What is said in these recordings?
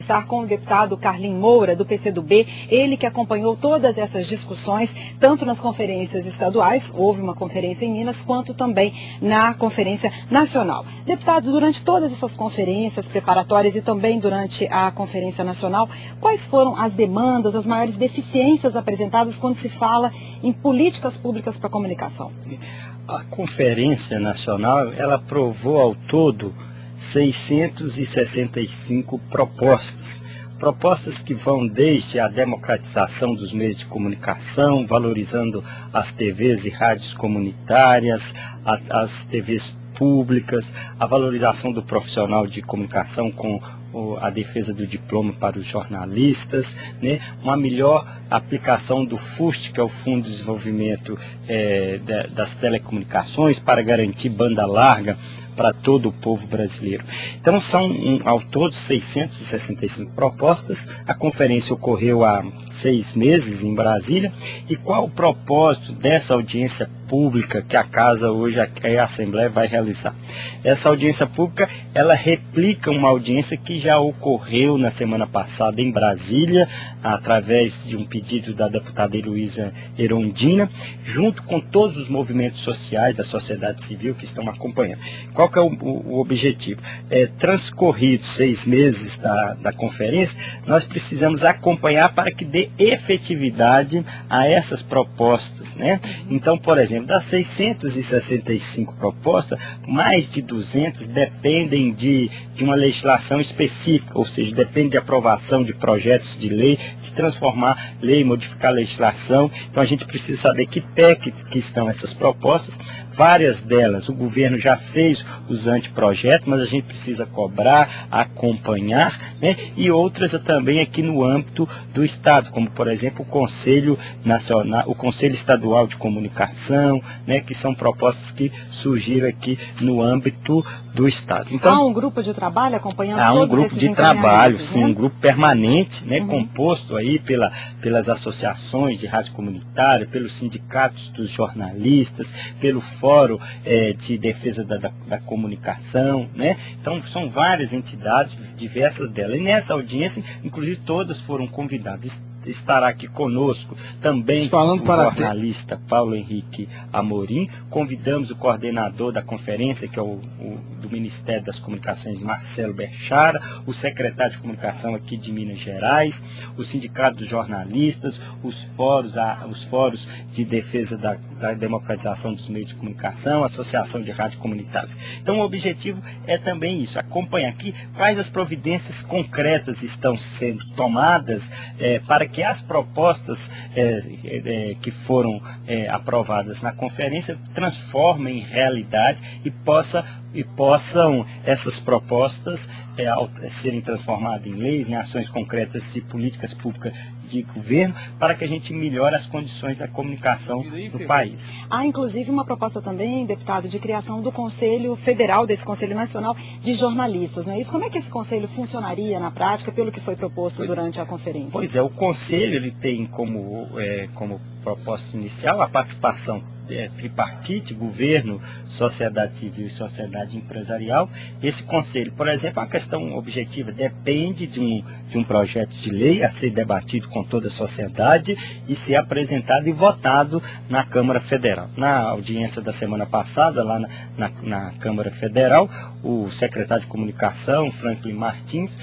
conversar com o deputado Carlin Moura, do PCdoB, ele que acompanhou todas essas discussões, tanto nas conferências estaduais, houve uma conferência em Minas, quanto também na Conferência Nacional. Deputado, durante todas essas conferências preparatórias e também durante a Conferência Nacional, quais foram as demandas, as maiores deficiências apresentadas quando se fala em políticas públicas para a comunicação? A Conferência Nacional, ela aprovou ao todo 665 propostas. Propostas que vão desde a democratização dos meios de comunicação, valorizando as TVs e rádios comunitárias, as TVs públicas, a valorização do profissional de comunicação com a defesa do diploma para os jornalistas, né? Uma melhor aplicação do FUST, que é o Fundo de Desenvolvimento das Telecomunicações, para garantir banda larga para todo o povo brasileiro. Então são ao todo 665 propostas. A conferência ocorreu há 6 meses em Brasília. E qual o propósito dessa audiência pública que a Casa hoje, a Assembleia, vai realizar? Essa audiência pública, ela replica uma audiência que já ocorreu na semana passada em Brasília, através de um pedido da deputada Heloísa Erondina, junto com todos os movimentos sociais da sociedade civil que estão acompanhando. Qual que é o objetivo? Transcorridos 6 meses da conferência, nós precisamos acompanhar para que dê efetividade a essas propostas, né? Então, por exemplo, das 665 propostas, mais de 200 dependem de uma legislação específica, ou seja, depende de aprovação de projetos de lei, de transformar lei, modificar a legislação. Então a gente precisa saber que pé que estão essas propostas. Várias delas o governo já fez os anteprojetos, mas a gente precisa cobrar, acompanhar, né? E outras também aqui no âmbito do Estado, como por exemplo o Conselho Nacional, o Conselho Estadual de Comunicação, né? Que são propostas que surgiram aqui no âmbito do Estado. Então, há um grupo de trabalho acompanhando todos esses encaminhamentos? Há um grupo de trabalho, sim, né? Um grupo permanente, né? Composto aí pelas associações de rádio comunitária, pelos sindicatos dos jornalistas, pelo Fórum de Defesa da Comunicação, né? Então são várias entidades, diversas delas. E nessa audiência, inclusive todas foram convidadas. Estará aqui conosco também o jornalista Paulo Henrique Amorim. Convidamos o coordenador da conferência, que é do Ministério das Comunicações, Marcelo Bechara, o secretário de Comunicação aqui de Minas Gerais, o Sindicato dos Jornalistas, os fóruns de defesa da democratização dos meios de comunicação, a Associação de Rádio Comunitárias. Então o objetivo é também isso, acompanhar aqui quais as providências concretas estão sendo tomadas para que as propostas que foram aprovadas na conferência transformem em realidade e possam essas propostas serem transformadas em leis, em ações concretas e políticas públicas de governo, para que a gente melhore as condições da comunicação do país. Há inclusive uma proposta também, deputado, de criação do Conselho Federal, desse Conselho Nacional de Jornalistas, não é isso? Como é que esse conselho funcionaria na prática, pelo que foi proposto durante a conferência? Pois é, o conselho ele tem como proposta inicial a participação tripartite, governo, sociedade civil e sociedade empresarial. Esse conselho, por exemplo, é uma questão objetiva, depende de um projeto de lei a ser debatido com toda a sociedade e ser apresentado e votado na Câmara Federal. Na audiência da semana passada, lá na Câmara Federal, o secretário de Comunicação, Franklin Martins,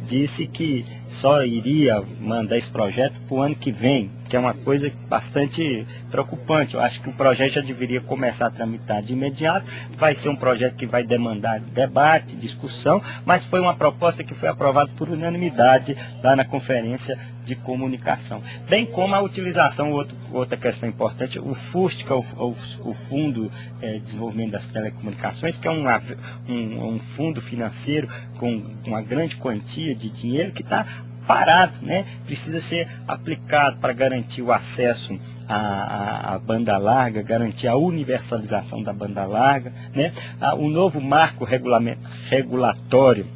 disse que só iria mandar esse projeto para o ano que vem, que é uma coisa bastante preocupante. Eu acho que o projeto já deveria começar a tramitar de imediato. Vai ser um projeto que vai demandar debate, discussão, mas foi uma proposta que foi aprovada por unanimidade lá na Conferência de Comunicação. Bem como a utilização, outra questão importante, o FUST, que é o Fundo de Desenvolvimento das Telecomunicações, que é um fundo financeiro com uma grande quantia de dinheiro que está parado, né? Precisa ser aplicado para garantir o acesso à banda larga, garantir a universalização da banda larga, né? O novo marco regulatório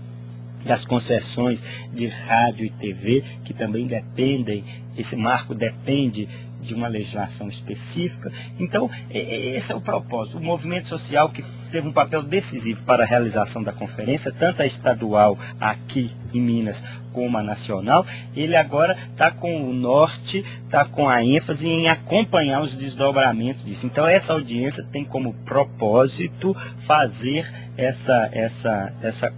das concessões de rádio e TV, que também dependem, esse marco depende de uma legislação específica. Então, esse é o propósito. O movimento social que teve um papel decisivo para a realização da conferência, tanto a estadual aqui em Minas como a nacional. Ele agora está com o norte, está com a ênfase em acompanhar os desdobramentos disso. Então essa audiência tem como propósito fazer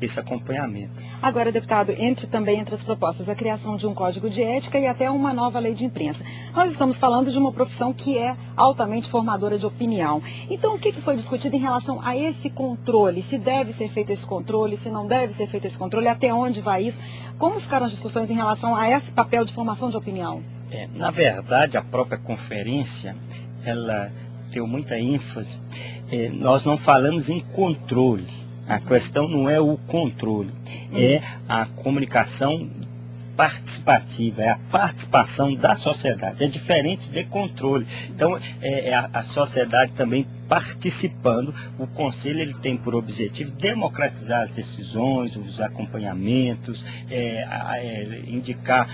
esse acompanhamento. Agora, deputado, também entre as propostas a criação de um código de ética e até uma nova lei de imprensa. Nós estamos falando de uma profissão que é altamente formadora de opinião. Então, o que foi discutido em relação a esse controle? Se deve ser feito esse controle, se não deve ser feito esse controle, até onde vai isso? Como ficaram as discussões em relação a esse papel de formação de opinião? Na verdade, a própria conferência, ela deu muita ênfase. Nós não falamos em controle. A questão não é o controle, é a comunicação participativa, é a participação da sociedade. É diferente de controle. Então, a sociedade também participando. O Conselho ele tem por objetivo democratizar as decisões, os acompanhamentos, indicar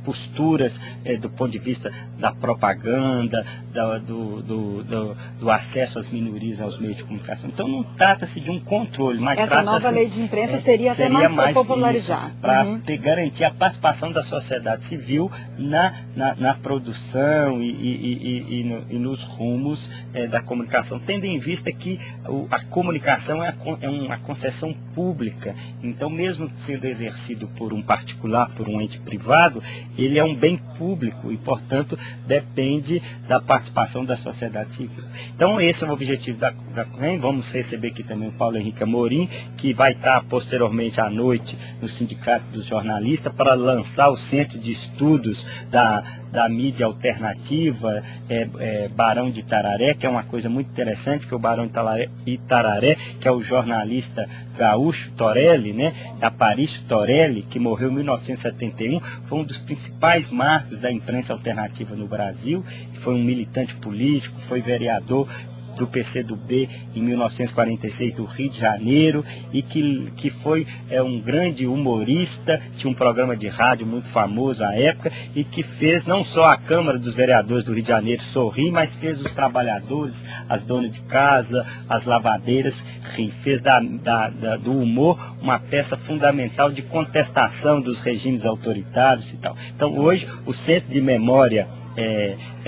posturas do ponto de vista da propaganda, do acesso às minorias aos meios de comunicação. Então não trata-se de um controle, mas essa nova lei de imprensa seria até mais para popularizar. Para garantir a participação da sociedade civil na produção e nos rumos da comunicação, tendo em vista que a comunicação é uma concessão pública. Então, mesmo sendo exercido por um particular, por um ente privado, ele é um bem público e, portanto, depende da participação da sociedade civil. Então, esse é o objetivo da vamos receber aqui também o Paulo Henrique Amorim, que vai estar posteriormente à noite no Sindicato dos Jornalistas para lançar o Centro de Estudos da Mídia Alternativa, Barão de Itararé, que é uma coisa muito interessante, que o Barão de Itararé, que é o jornalista gaúcho Torelli, Aparício Torelli, que morreu em 1971, foi um dos principais marcos da imprensa alternativa no Brasil, foi um militante político, foi vereador do PCdoB em 1946 do Rio de Janeiro e que foi um grande humorista, tinha um programa de rádio muito famoso à época e que fez não só a Câmara dos Vereadores do Rio de Janeiro sorrir, mas fez os trabalhadores, as donas de casa, as lavadeiras rir, fez do humor uma peça fundamental de contestação dos regimes autoritários e tal. Então hoje o Centro de Memória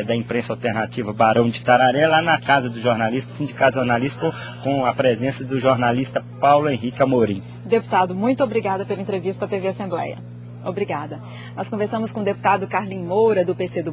da imprensa alternativa Barão de Itararé, lá na Casa do Jornalista, Sindicato Jornalista, com a presença do jornalista Paulo Henrique Amorim. Deputado, muito obrigada pela entrevista à TV Assembleia. Obrigada. Nós conversamos com o deputado Carlinhos Moura, do PCdoB.